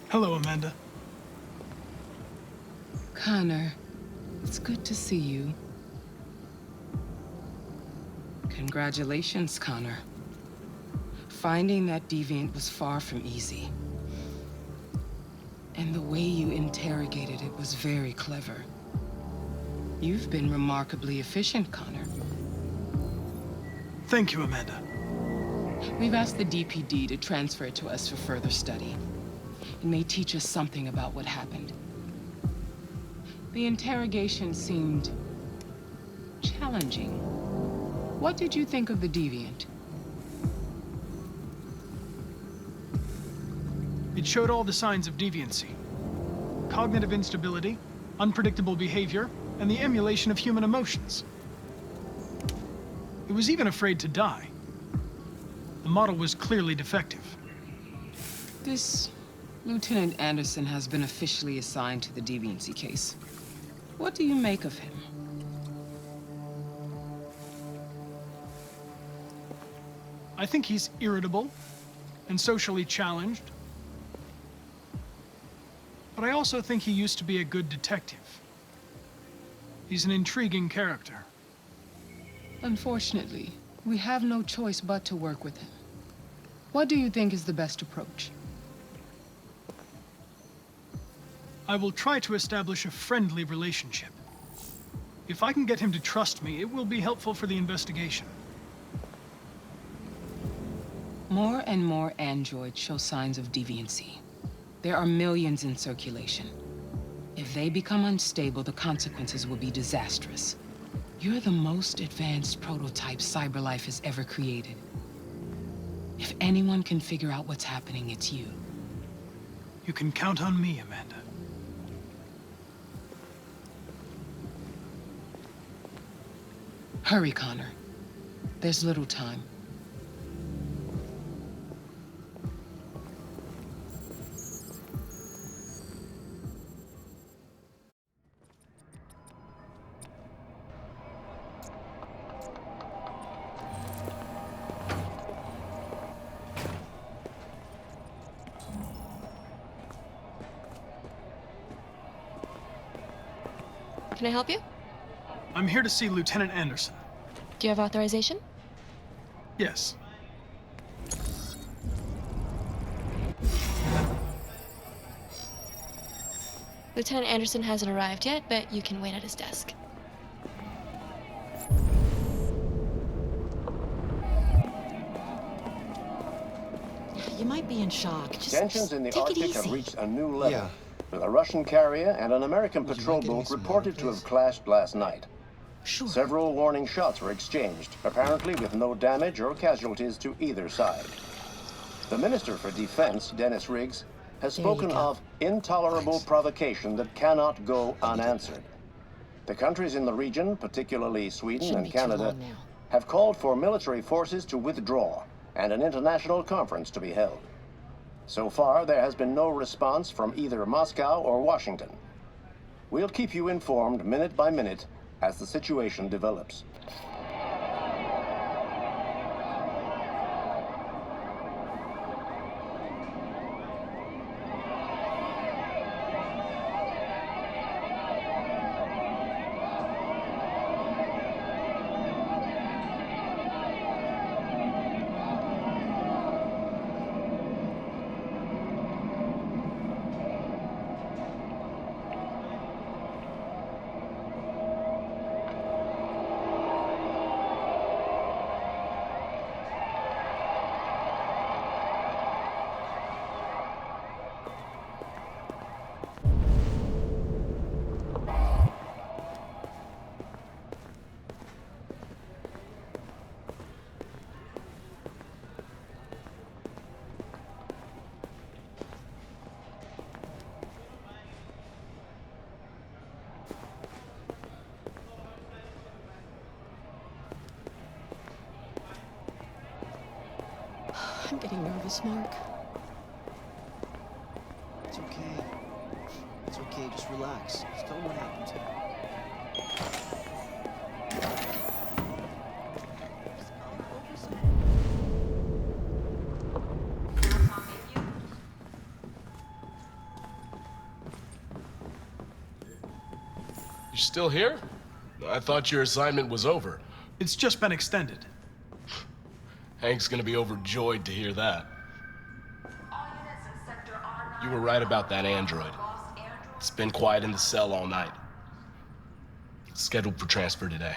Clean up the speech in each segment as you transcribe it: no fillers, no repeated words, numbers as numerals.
Hello, Amanda. Connor, it's good to see you. Congratulations, Connor. Finding that deviant was far from easy. And the way you interrogated it was very clever. You've been remarkably efficient, Connor. Thank you, Amanda. We've asked the DPD to transfer it to us for further study. It may teach us something about what happened. The interrogation seemed challenging. What did you think of the deviant? It showed all the signs of deviancy. Cognitive instability, unpredictable behavior, and the emulation of human emotions. It was even afraid to die. The model was clearly defective. This Lieutenant Anderson has been officially assigned to the deviancy case. What do you make of him? I think he's irritable and socially challenged. But I also think he used to be a good detective. He's an intriguing character. Unfortunately, we have no choice but to work with him. What do you think is the best approach? I will try to establish a friendly relationship. If I can get him to trust me, it will be helpful for the investigation. More and more androids show signs of deviancy. There are millions in circulation. If they become unstable, the consequences will be disastrous. You're the most advanced prototype CyberLife has ever created. If anyone can figure out what's happening, it's you. You can count on me, Amanda. Hurry, Connor. There's little time. Can I help you? I'm here to see Lieutenant Anderson. Do you have authorization? Yes. Lieutenant Anderson hasn't arrived yet, but you can wait at his desk. You might be in shock. Just Tensions in the take it Arctic have easy. reached a new level. Yeah. With a Russian carrier and an American Would you patrol mind getting me boat some reported water, to have please? clashed last night. Sure. Several warning shots were exchanged, apparently with no damage or casualties to either side. The Minister for Defense, Dennis Riggs, has There you spoken go. of intolerable Thanks. provocation that cannot go unanswered. The countries in the region, particularly Sweden Shouldn't and be too Canada, long now. have called for military forces to withdraw and an international conference to be held. So far, there has been no response from either Moscow or Washington. We'll keep you informed minute by minute as the situation develops. I'm getting nervous, Mark. It's okay. It's okay, just relax. Just tell me what happened. You still here? I thought your assignment was over. It's just been extended. Hank's gonna be overjoyed to hear that. You were right about that android. It's been quiet in the cell all night. It's scheduled for transfer today.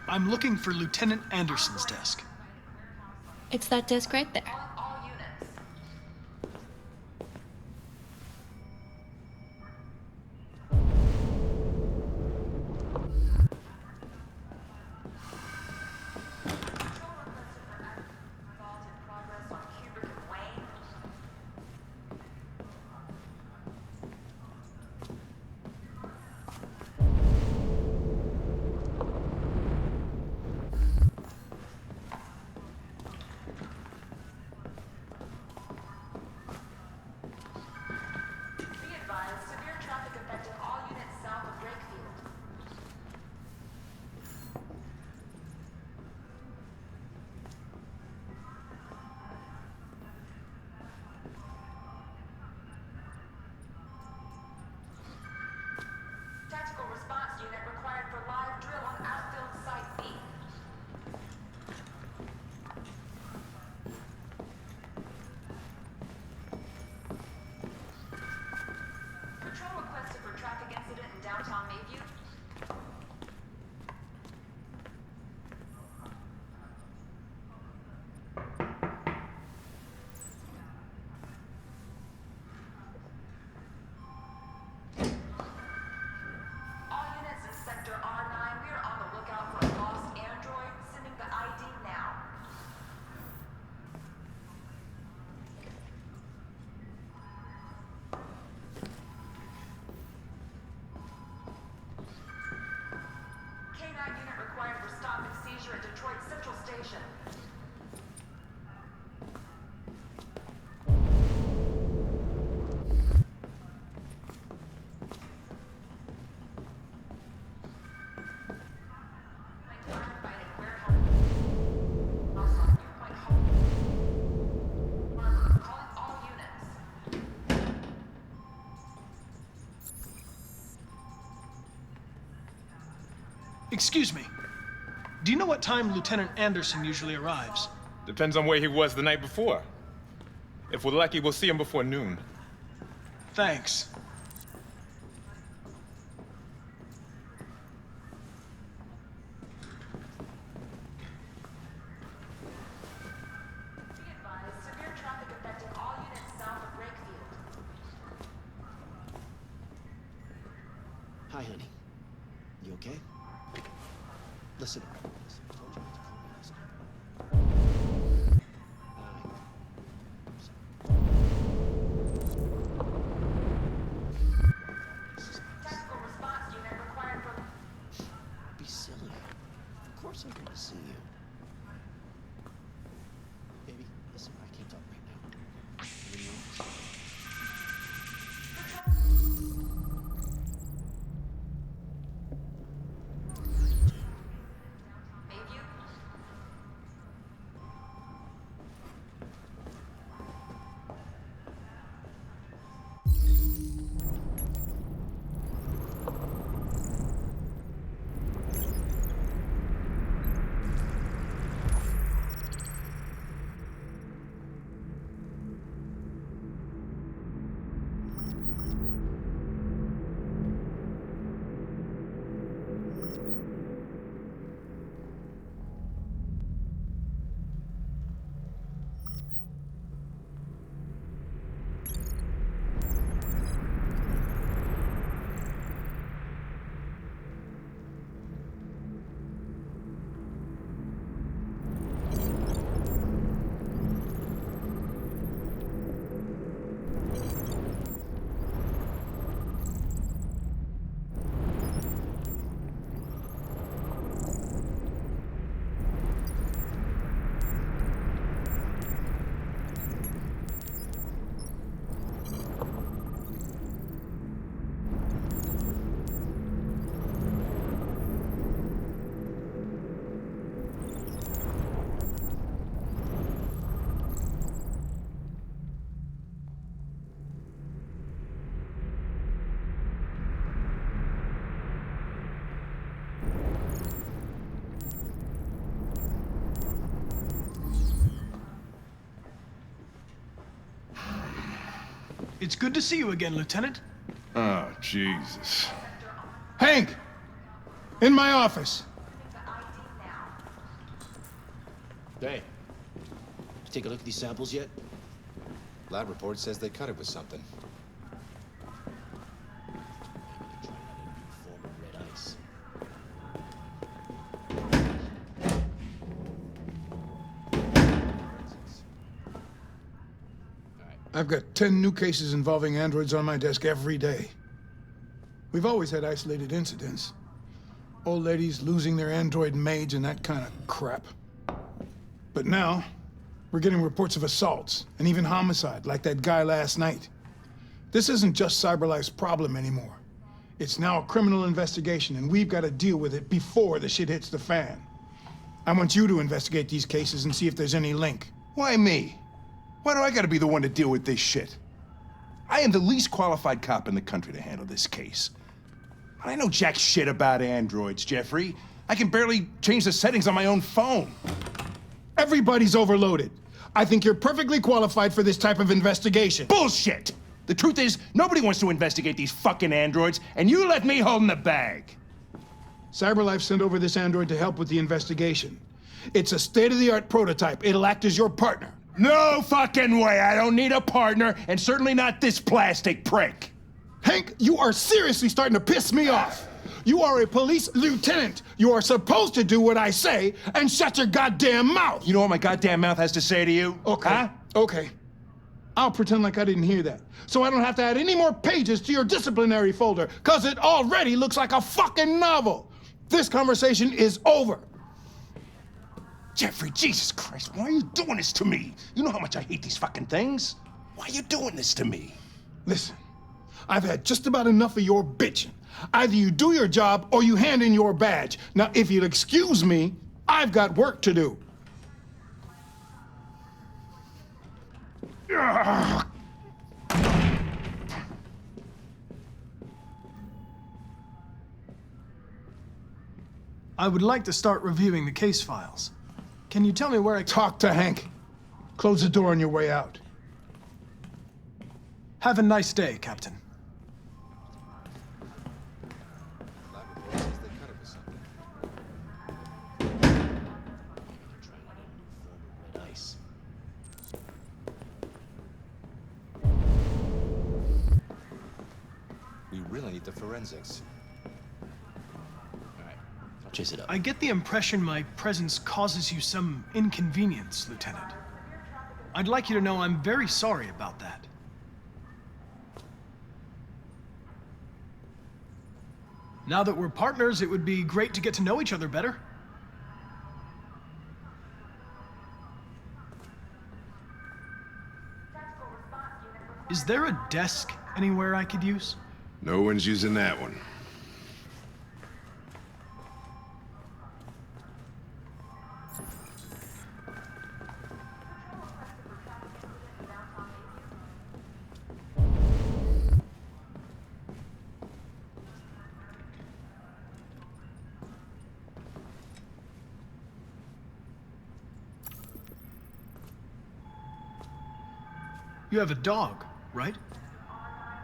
I'm looking for Lieutenant Anderson's desk. It's that desk right there. Tactical response unit required for live drill on outfield site B. Patrol requested for traffic incident in downtown Mayview. All units in Sector R9, we are on the lookout for a lost android. Sending the ID now. K9 unit required for stop and seizure at Detroit Central Station. Firefighting warehouse. Also, Nearpoint Home. Calling all units. Excuse me. Do you know what time Lieutenant Anderson usually arrives? Depends on where he was the night before. If we're lucky, we'll see him before noon. Thanks. Be advised, severe traffic affecting all units south of Brakefield. Hi, honey. You okay? Listen. I told you not to call me last night. Tactical response unit required for... Don't be silly. Of course I want to see you. Baby, listen, I can't talk right now. I'm in the office. Mayview? It's good to see you again, Lieutenant. Oh, Jesus. Hank! In my office. Hey, you take a look at these samples yet? Lab report says they cut it with something. Form of red ice. I've got 10 new cases involving androids on my desk every day. We've always had isolated incidents. Old ladies losing their android maids and that kind of crap. But now, we're getting reports of assaults and even homicide, like that guy last night. This isn't just CyberLife's problem anymore. It's now a criminal investigation, and we've got to deal with it before the shit hits the fan. I want you to investigate these cases and see if there's any link. Why me? Why do I gotta be the one to deal with this shit? I am the least qualified cop in the country to handle this case. I know jack shit about androids, Jeffrey. I can barely change the settings on my own phone. Everybody's overloaded. I think you're perfectly qualified for this type of investigation. Bullshit! The truth is, nobody wants to investigate these fucking androids, and you let me hold in the bag. CyberLife sent over this android to help with the investigation. It's a state-of-the-art prototype. It'll act as your partner. No fucking way! I don't need a partner, and certainly not this plastic prick. Hank, you are seriously starting to piss me off. You are a police lieutenant. You are supposed to do what I say and shut your goddamn mouth. You know what my goddamn mouth has to say to you? Okay. Huh? Okay. I'll pretend like I didn't hear that, so I don't have to add any more pages to your disciplinary folder, because it already looks like a fucking novel. This conversation is over. Jeffrey, Jesus Christ, why are you doing this to me? You know how much I hate these fucking things. Why are you doing this to me? Listen, I've had just about enough of your bitching. Either you do your job or you hand in your badge. Now, if you'll excuse me, I've got work to do. I would like to start reviewing the case files. Can you tell me where I Talk to Hank. Close the door on your way out. Have a nice day, Captain. Lab report says they cut it with something. Form of red ice. We really need the forensics. All right, I'll chase it up. I get the impression my presence causes you some inconvenience, Lieutenant. I'd like you to know I'm very sorry about that. Now that we're partners, it would be great to get to know each other better. Is there a desk anywhere I could use? No one's using that one. You have a dog, right?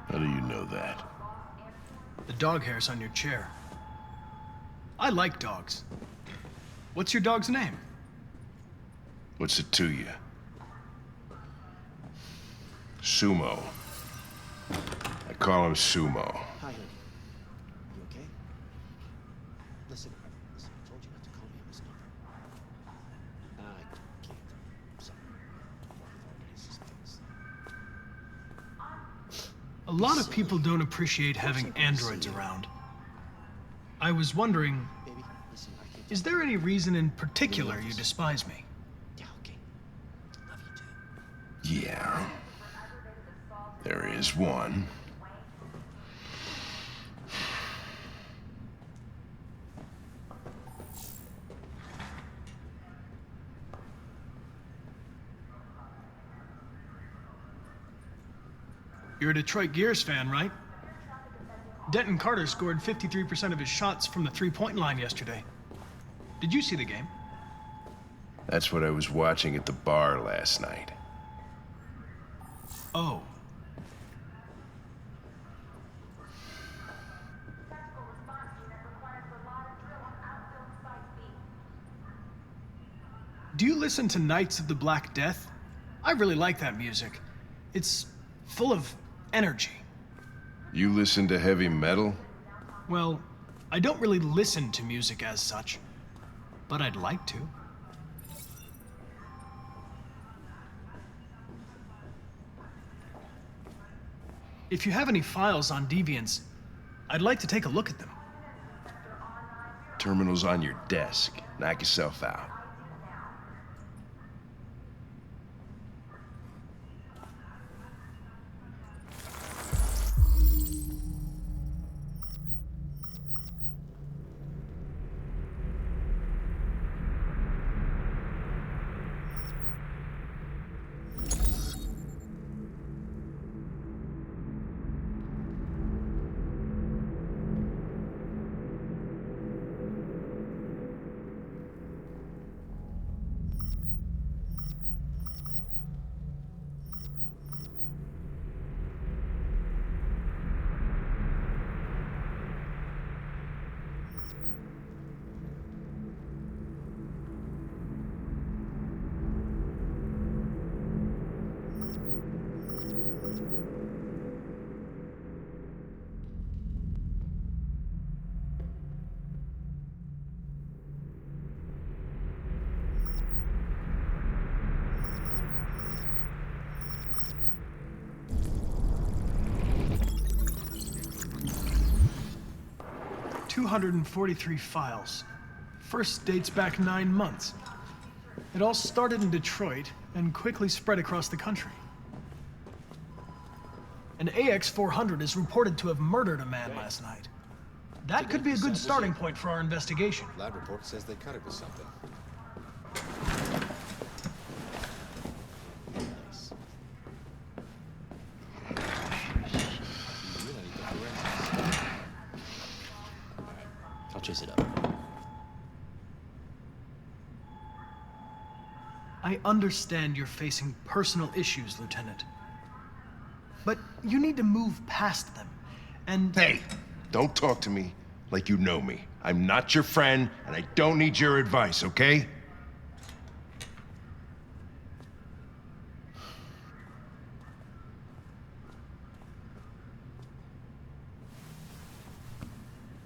How do you know that? The dog hair's on your chair. I like dogs. What's your dog's name? What's it to you? Sumo. I call him Sumo. Hi, honey. You okay? Listen, I told you not to call me on this number. I can't. I'm sorry. A lot of people don't appreciate having androids around. I was wondering, Baby, listen, I can't. is there any reason in particular you despise me? Yeah, okay. Love you too. Yeah. There is one. You're a Detroit Gears fan, right? Denton Carter scored 53% of his shots from the three-point line yesterday. Did you see the game? That's what I was watching at the bar last night. Oh. Do you listen to Knights of the Black Death? I really like that music. It's full of energy. You listen to heavy metal? Well, I don't really listen to music as such, but I'd like to. If you have any files on Deviants, I'd like to take a look at them. Terminal's on your desk. Knock yourself out. $243 files. First dates back 9 months. It all started in Detroit and quickly spread across the country. An AX-400 is reported to have murdered a man last night. That could be a good starting point for our investigation. Lab report says they cut it with something. Nice. You really need the forensics. I'll chase it up. I understand you're facing personal issues, Lieutenant. But you need to move past them, and... Hey, don't talk to me like you know me. I'm not your friend, and I don't need your advice, okay?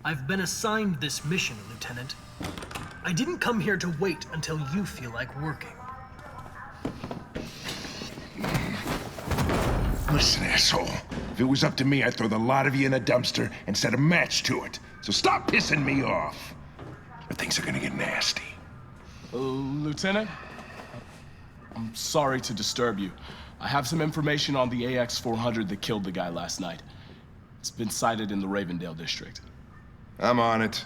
I've been assigned this mission, Lieutenant. I didn't come here to wait until you feel like working. Listen, asshole. If it was up to me, I'd throw the lot of you in a dumpster and set a match to it. So stop pissing me off. Or things are gonna get nasty. Lieutenant? I'm sorry to disturb you. I have some information on the AX-400 that killed the guy last night. It's been sighted in the Ravendale district. I'm on it.